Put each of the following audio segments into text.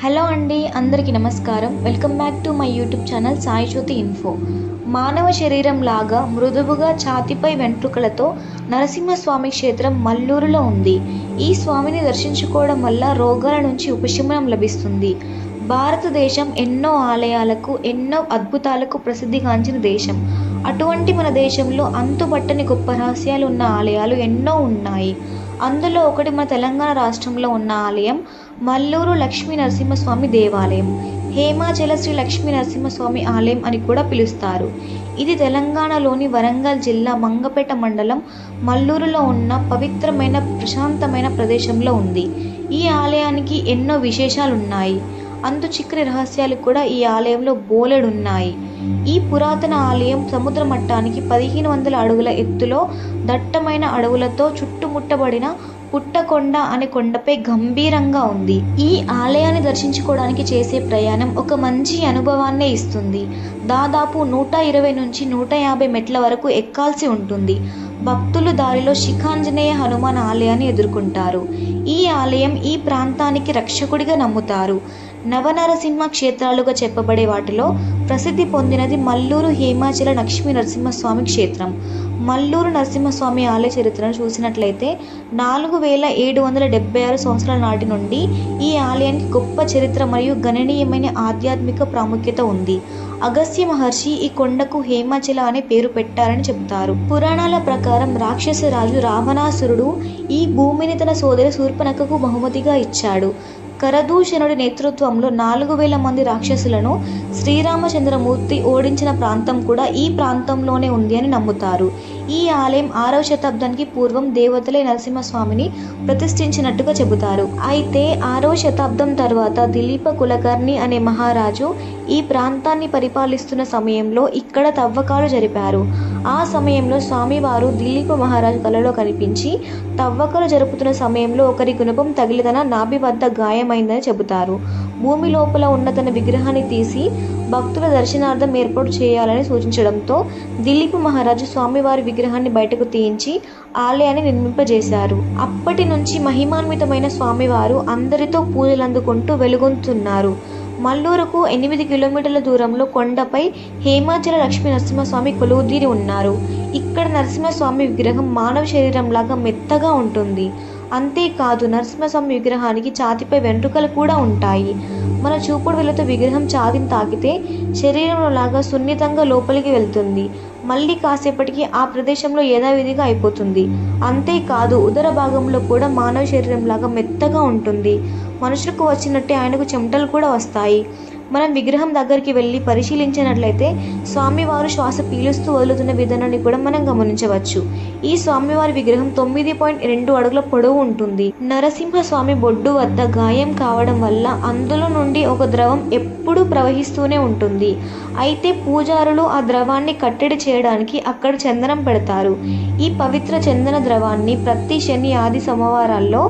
Hello అండి, అందరికీ నమస్కారం. Welcome back to my YouTube channel Sai Jyothi info. మానవ శరీరం లాగా మృదువుగా ఛాతీపై వెంట్రుకలతో నరసింహస్వామి క్షేత్రం మల్లూరులో ఉంది. ఈ స్వామిని దర్శించుకోవడం వల్ల రోగాల నుంచి ఉపశమనం లభిస్తుంది. భారతదేశం ఎన్నో ఆలయాలకు, ఎన్నో అద్భుతాలకు ప్రసిద్ధిగాంచిన దేశం. అటువంటి మన దేశంలో అంతుబట్టని గొప్ప రహస్యాలు ఉన్న ఆలయాలు ఎన్నో ఉన్నాయి. అందులో ఒకటి మన తెలంగాణ రాష్ట్రంలో ఉన్న ఆలయం మల్లూరు లక్ష్మీ నరసింహస్వామి దేవాలయం. హేమాచల శ్రీ లక్ష్మీ నరసింహస్వామి ఆలయం అని కూడా పిలుస్తారు. ఇది తెలంగాణలోని వరంగల్ జిల్లా మంగపేట మండలం మల్లూరులో ఉన్న పవిత్రమైన ప్రశాంతమైన ప్రదేశంలో ఉంది. ఈ ఆలయానికి ఎన్నో విశేషాలున్నాయి. అంతు చిక్కని రహస్యాలు కూడా ఈ ఆలయంలో బోలెడున్నాయి. ఈ పురాతన ఆలయం సముద్ర మట్టానికి 1500 అడుగుల ఎత్తులో దట్టమైన అడవులతో చుట్టుముట్టబడిన పుట్టకొండ అనే కొండపై గంభీరంగా ఉంది. ఈ ఆలయాన్ని దర్శించుకోవడానికి చేసే ప్రయాణం ఒక మంచి అనుభవాన్నే ఇస్తుంది. దాదాపు 120 నుంచి 150 మెట్ల వరకు ఎక్కాల్సి ఉంటుంది. భక్తులు దారిలో శిఖాంజనేయ హనుమాన్ ఆలయాన్ని ఎదుర్కొంటారు. ఈ ఆలయం ఈ ప్రాంతానికి రక్షకుడిగా నమ్ముతారు. నవనరసింహ క్షేత్రాలుగా చెప్పబడే వాటిలో ప్రసిద్ధి పొందినది మల్లూరు హేమాచల లక్ష్మీ నరసింహస్వామి క్షేత్రం. మల్లూరు నరసింహస్వామి ఆలయ చరిత్రను చూసినట్లయితే 4776 సంవత్సరాల నాటి నుండి ఈ ఆలయానికి గొప్ప చరిత్ర మరియు గణనీయమైన ఆధ్యాత్మిక ప్రాముఖ్యత ఉంది. అగస్త్య మహర్షి ఈ కొండకు హేమాచల అనే పేరు పెట్టారని చెబుతారు. పురాణాల ప్రకారం రాక్షస రాజు రావణాసురుడు ఈ భూమిని తన సోదరి శూర్పణఖకు బహుమతిగా ఇచ్చాడు. కరదూషణుడి నేతృత్వంలో 4000 మంది రాక్షసులను శ్రీరామచంద్రమూర్తి ఓడించిన ప్రాంతం కూడా ఈ ప్రాంతంలోనే ఉంది అని నమ్ముతారు. ఈ ఆలయం 6వ శతాబ్దానికి పూర్వం దేవతలే నరసింహస్వామిని ప్రతిష్ఠించినట్టుగా చెబుతారు. అయితే 6వ శతాబ్దం తర్వాత దిలీప కులకర్ణి అనే మహారాజు ఈ ప్రాంతాన్ని పరిపాలిస్తున్న సమయంలో ఇక్కడ తవ్వకాలు జరిపారు. ఆ సమయంలో స్వామివారు దిలీప మహారాజు కలలో కనిపించి తవ్వకాలు జరుపుతున్న సమయంలో ఒకరి గుణపం తగిలి తన నాభి వద్ద గాయమైందని చెబుతారు. భూమి లోపల ఉన్న తన విగ్రహాన్ని తీసి భక్తుల దర్శనార్థం ఏర్పాటు చేయాలని సూచించడంతో దిలీప మహారాజు స్వామివారి విగ్రహాన్ని బయటకు తీయించి ఆలయాన్ని నిర్మింపజేశారు. అప్పటి నుంచి మహిమాన్వితమైన స్వామివారు అందరితో పూజలు అందుకుంటూ వెలుగొందుతున్నారు. మల్లూరుకు 8 కిలోమీటర్ల దూరంలో కొండపై హేమాచల లక్ష్మీ నరసింహస్వామి కొలువుదీరి ఉన్నారు. ఇక్కడ నరసింహస్వామి విగ్రహం మానవ శరీరంలాగా మెత్తగా ఉంటుంది. అంతేకాదు నరసింహస్వామి విగ్రహానికి ఛాతీపై వెంట్రుకలు కూడా ఉంటాయి. మన చూపుడు వేలతో విగ్రహం ఛాతీని తాకితే శరీరంలో లాగా సున్నితంగా లోపలికి వెళ్తుంది. మళ్ళీ కాసేపటికి ఆ ప్రదేశంలో యథావిధిగా అయిపోతుంది. అంతేకాదు ఉదర భాగంలో కూడా మానవ శరీరం లాగా మెత్తగా ఉంటుంది. మనుషులకు వచ్చినట్టే ఆయనకు చెమటలు కూడా వస్తాయి. మనం విగ్రహం దగ్గరికి వెళ్ళి పరిశీలించినట్లయితే స్వామివారు శ్వాస పీలుస్తూ వదులుతున్న విధానాన్ని కూడా మనం గమనించవచ్చు. ఈ స్వామివారి విగ్రహం 9.2 అడుగుల పొడవు ఉంటుంది. నరసింహస్వామి బొడ్డు వద్ద గాయం కావడం వల్ల అందులో నుండి ఒక ద్రవం ఎప్పుడూ ప్రవహిస్తూనే ఉంటుంది. అయితే పూజారులు ఆ ద్రవాన్ని కట్టడి చేయడానికి అక్కడ చందనం పెడతారు. ఈ పవిత్ర చందన ద్రవాన్ని ప్రతి శని ఆది సోమవారాల్లో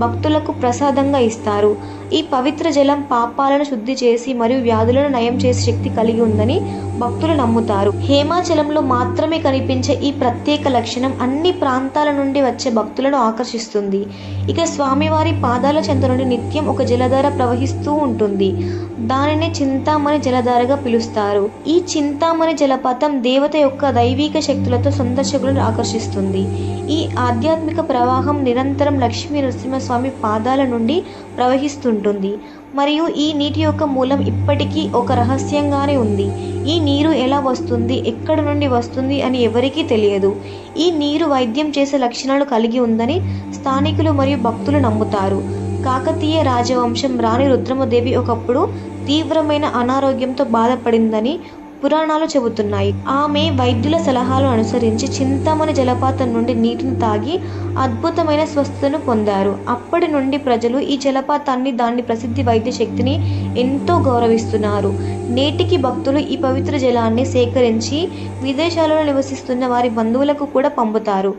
భక్తులకు ప్రసాదంగా ఇస్తారు. ఈ పవిత్ర జలం పాపాలను శుద్ధి చేసి మరియు వ్యాధులను నయం చేసే శక్తి కలిగి ఉందని భక్తులు నమ్ముతారు. హేమాచలంలో మాత్రమే కనిపించే ఈ ప్రత్యేక లక్షణం అన్ని ప్రాంతాల నుండి వచ్చే భక్తులను ఆకర్షిస్తుంది. ఇక స్వామివారి పాదాల చెంత నుండి నిత్యం ఒక జలధార ప్రవహిస్తూ ఉంటుంది. దానిని చింతామణి జలధారగా పిలుస్తారు. ఈ చింతామణి జలపాతం దేవత యొక్క దైవిక శక్తులతో సందర్శకులను ఆకర్షిస్తుంది. ఈ ఆధ్యాత్మిక ప్రవాహం నిరంతరం లక్ష్మీ నరసింహస్వామి పాదాల నుండి ప్రవహిస్తుంటుంది. మరియు ఈ నీటి యొక్క మూలం ఇప్పటికీ ఒక రహస్యంగానే ఉంది. ఈ నీరు ఎలా వస్తుంది, ఎక్కడ నుండి వస్తుంది అని ఎవరికీ తెలియదు. ఈ నీరు వైద్యం చేసే లక్షణాలు కలిగి ఉందని స్థానికులు మరియు భక్తులు నమ్ముతారు. కాకతీయ రాజవంశం రాణి రుద్రమదేవి ఒకప్పుడు తీవ్రమైన అనారోగ్యంతో బాధపడిందని పురాణాలు చెబుతున్నాయి. ఆమె వైద్యుల సలహాలు అనుసరించి చింతామణి జలపాతం నుండి నీటిని తాగి అద్భుతమైన స్వస్థతను పొందారు. అప్పటి నుండి ప్రజలు ఈ జలపాతాన్ని, దాని ప్రసిద్ధి వైద్య శక్తిని ఎంతో గౌరవిస్తున్నారు. నేటికి భక్తులు ఈ పవిత్ర జలాన్ని సేకరించి విదేశాలలో నివసిస్తున్న వారి బంధువులకు కూడా పంపుతారు.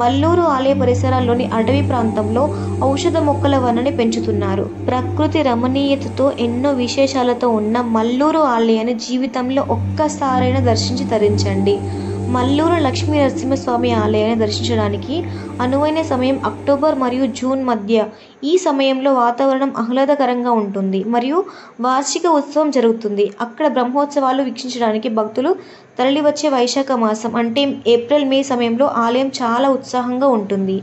మల్లూరు ఆలయ పరిసరాల్లోని అడవి ప్రాంతంలో ఔషధ మొక్కల వనని పెంచుతున్నారు. ప్రకృతి రమణీయతతో ఎన్నో విశేషాలతో ఉన్న మల్లూరు ఆలయాన్ని జీవితంలో ఒక్కసారైనా దర్శించి తరించండి. మల్లూరు లక్ష్మీ నరసింహస్వామి ఆలయాన్ని దర్శించడానికి అనువైన సమయం అక్టోబర్ మరియు జూన్ మధ్య. ఈ సమయంలో వాతావరణం ఆహ్లాదకరంగా ఉంటుంది మరియు వార్షిక ఉత్సవం జరుగుతుంది. అక్కడ బ్రహ్మోత్సవాలు వీక్షించడానికి భక్తులు తరలివచ్చే వైశాఖ మాసం అంటే ఏప్రిల్ మే సమయంలో ఆలయం చాలా ఉత్సాహంగా ఉంటుంది.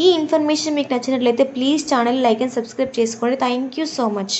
ఈ ఇన్ఫర్మేషన్ మీకు నచ్చినట్లయితే please channel like and subscribe చేసుకోండి. Thank you so much.